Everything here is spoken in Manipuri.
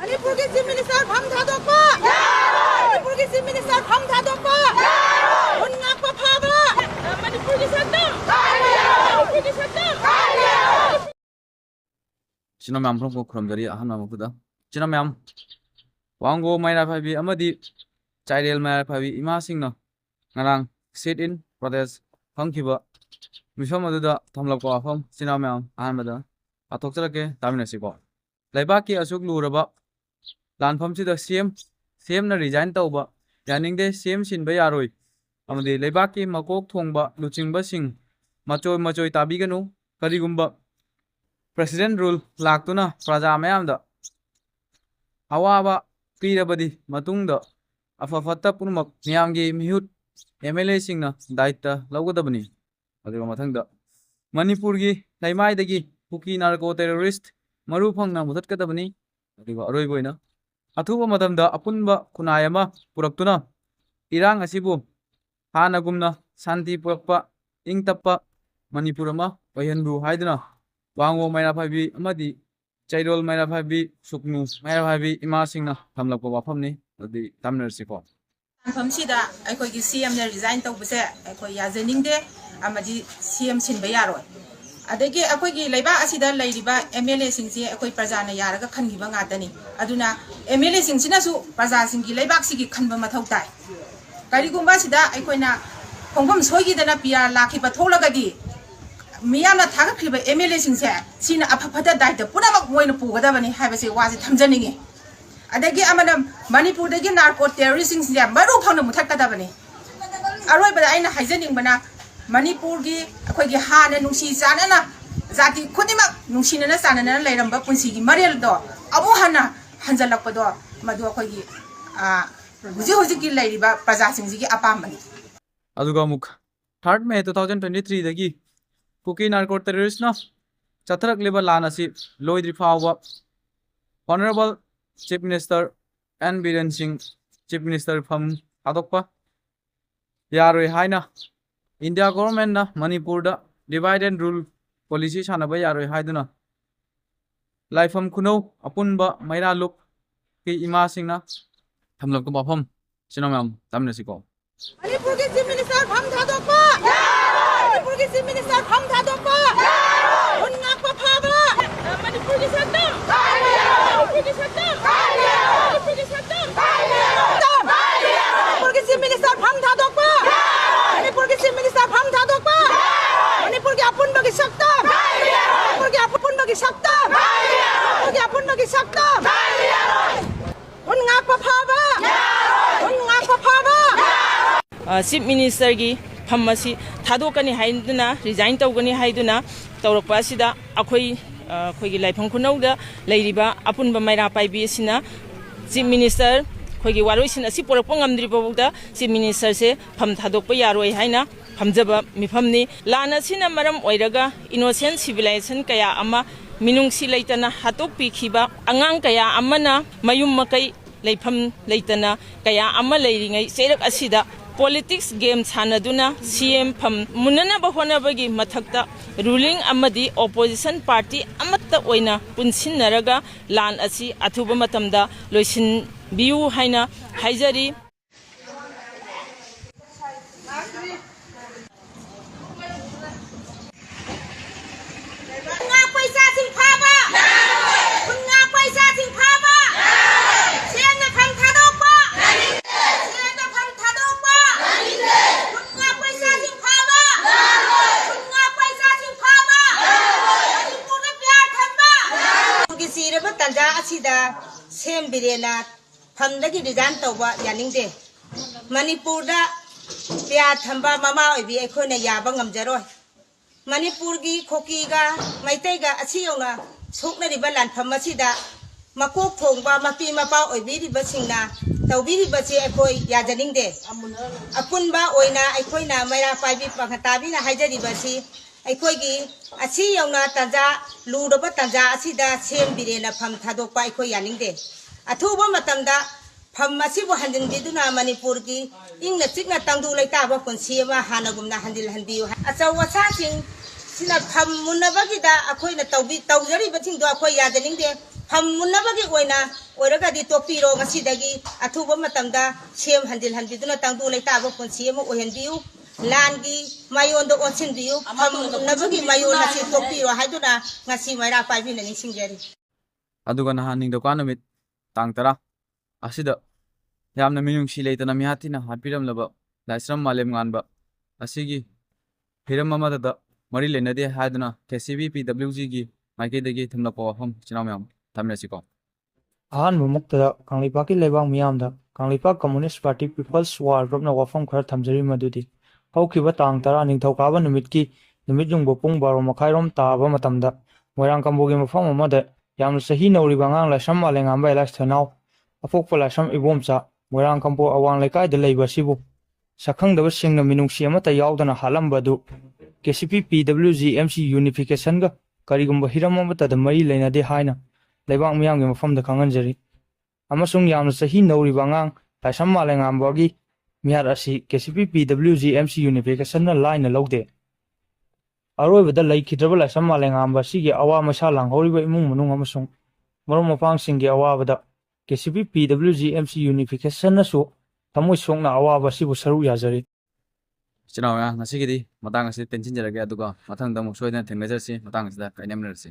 Manipur ki Chief Minister Fham Thadokpa. Manipur ki Chief Minister Fham Thadokpa. Unnakpa phaba. Manipur ki Saddam. Manipur ki Saddam. Chino Mam from Kukram Dari Ahana Mukuda. Chino Mam Wango Maira Pavi Amadi Chidel Maira Pavi Ima Singna Narang sit in protest Hunkiba Mishamada Tomlako from Sinamam Ahmada Atokake Taminasibo. Laibaki Asuk Luraba Land from the same na resign Tauba Yanning the same sin by Yaroi. Amadi Laibaki Makok Tongba Luching Basing Macho Tabigano Karigumba President rule Laktuna Praja Mayamda Awaba Pirabadi Matunda Afafata Pumak Niamgi Mihut MLA Singna Daita Laugadabani Adamathanga Manipurgi Laimai Dagi Puki narco terrorist Marupanga Mutatkabani Royboina Atuba Madamda Apunba Kunayama Puraktuna Irang Asibu Hanagumna Santi Purapa Ingtapa Manipurama Wayanbu Haiduna Wango Maira Pavi Amadi Chaidol Maira Pavi Suknu Maira Pavi Ima Singna Tamlako Wapamni the Tamner Siko. From Sida, I could see him resign to Buse, I could Yazening de Amadi CM Sin Bayaro. Adegi Akogi Leba Asida Ladiba, MLA Singsi, Akoi Prazana Yaraga Kangiba Atani. Aduna, MLA Singsinasu, Prazasingi, Lebaxi Kanbamatautai. Karigumba Sida, I could not Kongum Sogi than a Pia Laki Patolagadi. Miana Thadokpa MLA Singse, seen a Papa died the Punama Moina Pugadavani, have a say was it Tamjani. Adagi Amadam Manipur de narco terrorists there, Maru Pona Mutakadavani. Aroi, but I know Hazening Bana, Manipur gi, Akogi Han and Nushi Sanana, Zati Kudima, Nushina Sanana, Ladamba Punsi, Mariel door, Abuhana, Hanzalapado, Maduakogi, Zihoziki lady, Prazasing Apamani. Adugamuk 3rd May 2023 Dagi Puki narco terrorist na Chathakhre Lanasi Lloyd Rifawa Honorable Chief Minister and Biren Singh Chief Minister Fham Thadokpa Yaroi Haina India government na Manipur da divide and rule policy Sanaba Yaroi Haiduna Laifam Kuno Apunba Maira Look Ki Ima Singna Tamlako Bafam Sinamam Tamnesiko. Manipur ki Chief Minister Fham Thadokpa. Manipur ki Chief Minister Fham Thadokpa. Unnakpa phaba. Manipur ki Saddam. Manipur ki Saddam. Manipur ki Saddam. Manipur ki Chief Minister Fham Thadokpa. Manipur ki Chief Minister Fham Thadokpa. Manipur ki Apunba ki Saddam. Manipur ki Apunba ki Saddam. Manipur ki Apunba ki Saddam. Unnakpa phaba. Unnakpa phaba. Chief Minister gi Phamasi Thadokani Haiduna resign Togani Haiduna Thadokpa Sida Akoi Kogi Laifam Kunauda Ladiba Apunba Maira Paibi Sina Chief Minister Kogi Waroisin Asi Porapongam Driboda Chief Minister se Pham Thadokpa Yaroi Haina Phamjaba Mifamni Lana Sina Maram Oiraga Innocent Civilization Kaya Ama Minungsi Laitana Hatokpi Kiba Angang Kaya Amana Mayum Makai Laifam Laitana Kaya Ama Lairingai Serak Asida Politics game Sanaduna CM Pham Munana Bahona Bagi Matakta ruling Amadi opposition party Amata Oina Punsin Naraga Lan Asi Atuba Matamda Loisin Biu Haina Haizari Sem Birena, Pamdaki Digan Toba, Yaninde Manipur da Pia Tamba Mama, be a Kona Yabangam Jero Manipurgi, Kokiga, Maitega, Asiona, Sokna Ribalan Pamasida, Makok Tongba, Mapima Pao, or Bidi Basina, Taubidi Basi Ekoi, Yajaninde Apunba, Oina, Ekoina, Mara Pabi Pakatabina, Hajari Basi, Ekoigi, Asiona Taza, Ludoba Taza, Asida, Sem Birena, Pam Thadokpa, Ekoyaninde. Atuba Matanda, Pamasibo Handin Biduna, Manipurgi, in the Signa Tandu Laitaba, Consieva, Hanagumna Handil Handio. As I was asking, Sina Pam Munavagida, Akoina Taubi, Tauzari, but in Doakoya, the Linde, ꯐꯝ ꯃꯨꯟꯅꯕꯒꯤ ꯑꯣꯏꯔꯒꯗꯤ ꯇꯣꯛꯄꯤꯔꯣ ꯉꯁꯤꯗꯒꯤ ꯑꯊꯨꯕ ꯃꯇꯝꯗ ꯁꯦꯝ ꯍꯟꯖꯤꯟꯍꯟꯕꯤꯗꯨꯅ ꯇꯪꯗꯨ ꯂꯩꯇꯥꯕ ꯄꯨꯟꯁꯤ ꯑꯃ ꯑꯣꯏꯍꯟꯕꯤꯌꯨ ꯂꯥꯟꯒꯤ ꯃꯥꯌꯣꯟꯗ ꯑꯣꯟꯁꯤꯟꯕꯤꯌꯨ ꯐꯝ ꯃꯨꯟꯅꯕꯒꯤ ꯃꯥꯌꯣꯟ ꯑꯁꯤ ꯇꯣꯛꯄꯤꯔꯣ ꯍꯥꯏꯗꯨꯅ ꯉꯁꯤ ꯃꯩꯔꯥ ꯄꯥꯏꯕꯤꯅ ꯅꯤꯡꯁꯤꯡꯖꯔꯤ ꯑꯗꯨꯒ ꯅꯍꯥꯟ ꯅꯤꯡꯊꯧꯀꯥ ꯅꯨꯃꯤꯠ ꯇꯥꯡ 10 ꯑꯁꯤꯗ ꯌꯥꯝꯅ ꯃꯤꯅꯨꯡꯁꯤ ꯂꯩꯇꯅ ꯃꯤꯍꯥꯠꯊꯤꯅ ꯍꯥꯠꯄꯤꯔꯝꯂꯕ ꯂꯥꯏꯁ꯭ꯔꯝ ꯃꯥꯂꯦꯝ ꯉꯥꯟꯕ ꯑꯁꯤꯒꯤ ꯍꯤꯔꯝ ꯑꯃꯗ ꯃꯔꯤ ꯂꯩꯅꯗꯦ ꯍꯥꯏꯗꯨꯅ KCB PWGꯒꯤ ꯃꯥꯏꯀꯩꯗꯒꯤ ꯊꯝꯂꯛꯄ ꯋꯥꯐꯝ ꯏꯆꯤꯟ ꯏꯅꯥꯎ ꯃꯌꯥꯝ ꯊꯝꯂꯁꯤꯀꯣ ꯑꯍꯥꯟꯕ ꯃꯛꯇꯗ ꯀꯪꯂꯩꯄꯥꯛꯀꯤ ꯂꯩꯕꯥꯛ ꯃꯤꯌꯥꯝꯗ ꯀꯪꯂꯩꯄꯥꯛ ꯀꯝꯃꯨꯅꯤꯁꯠ ꯄꯥꯔꯇꯤ ꯄꯤꯄꯜꯁ ꯋꯥꯔ ꯒ꯭ꯔꯨꯞꯅ ꯋꯥꯐꯝ ꯈꯔ ꯊꯝꯖꯔꯤ ꯃꯗꯨꯗꯤ ꯍꯧꯈꯤꯕ ꯇꯥꯡ 10 ꯅꯤꯡꯊꯧꯀꯥꯕ ꯅꯨꯃꯤꯠꯀꯤ ꯅꯨꯃꯤꯠ ꯌꯨꯡꯕ ꯄꯨꯡ 12:30 ꯇꯥꯕ ꯃꯇꯝꯗ ꯃꯣꯏꯔꯥꯡ ꯀꯝꯕꯣꯒꯤ ꯃꯐꯝ ꯑꯃꯗ ꯌꯥꯝꯅ ꯆꯍꯤ ꯅꯧꯔꯤꯕ ꯑꯉꯥꯡ ꯂꯥꯏꯁ꯭ꯔꯝ ꯃꯥꯂꯦꯝꯉꯥꯟꯕ ꯑꯦꯂꯥꯏꯁ ꯊꯦꯅꯥꯎ ꯑꯄꯣꯛꯄ ꯂꯥꯏꯁ꯭ꯔꯝ ꯏꯕꯣꯝꯆꯥ ꯃꯣꯏꯔꯥꯡ ꯀꯝꯕꯣ ꯑꯋꯥꯡ ꯂꯩꯀꯥꯏꯗ ꯂꯩꯕ ꯑꯁꯤꯕꯨ ꯁꯛꯈꯪꯗꯕꯁꯤꯡꯅ ꯃꯤꯅꯨꯡꯁꯤ ꯑꯃꯠꯇ ꯌꯥꯎꯗꯅ ꯍꯥꯠꯂꯝꯕ ꯑꯗꯨ KCP PWG MC ꯌꯨꯅꯤꯐꯤꯀꯦꯁꯟꯒ ꯀꯔꯤꯒꯨꯝꯕ ꯍꯤꯔꯝ ꯑꯃꯠꯇꯗ ꯃꯔꯤ ꯂꯩꯅꯗꯦ ꯍꯥꯏꯅ ꯂꯩꯕꯥꯛ ꯃꯤꯌꯥꯝꯒꯤ ꯃꯐꯝꯗ ꯈꯪꯍꯟꯖꯔꯤ ꯑꯃꯁꯨꯡ ꯌꯥꯝꯅ ꯆꯍꯤ ꯅꯧꯔꯤꯕ ꯑꯉꯥꯡ ꯂꯥꯏꯁ꯭ꯔꯝ ꯃꯥꯂꯦꯝꯉꯥꯟꯕꯒꯤ ꯃꯤꯍꯥꯠ ꯑꯁꯤ KCP PWG MC ꯌꯨꯅꯤꯐꯤꯀꯦꯁꯟꯅ ꯂꯥꯏꯅ ꯂꯧꯗꯦ ꯑꯔꯣꯏꯕꯗ ꯂꯩꯈꯤꯗ꯭ꯔꯕ ꯂꯥꯏꯁ꯭ꯔꯝ ꯃꯥꯂꯦꯝꯉꯥꯟꯕ ꯑꯁꯤꯒꯤ ꯑꯋꯥ ꯃꯩꯁꯥ ꯂꯥꯡꯍꯧꯔꯤꯕ ꯏꯃꯨꯡ ꯃꯅꯨꯡ ꯑꯃꯁꯨꯡ ꯃꯔꯨꯞ ꯃꯄꯥꯡꯁꯤꯡꯒꯤ ꯑꯋꯥꯕꯗ KCP PWG MC ꯌꯨꯅꯤꯐꯤꯀꯦꯁꯟꯅꯁꯨ ꯊꯃꯣꯏ ꯁꯣꯛꯅ ꯑꯋꯥꯕ ꯑꯁꯤꯕꯨ ꯁꯔꯨꯛ ꯌꯥꯖꯔꯤ ꯏꯆꯤꯟ ꯏꯅꯥꯎ ꯉꯁꯤꯒꯤꯗꯤ ꯃꯇꯥꯡ ꯑꯁꯤ ꯇꯦꯟꯁꯤꯟꯖꯔꯒꯦ ꯑꯗꯨꯒ ꯃꯊꯪꯗ ꯑꯃꯨꯛ ꯁꯣꯏꯗꯅ ꯊꯦꯡꯅꯖꯔꯁꯤ ꯃꯇꯥꯡ ꯑꯁꯤꯗ ꯀꯥꯏꯅꯃꯤꯟꯅꯔꯁꯤ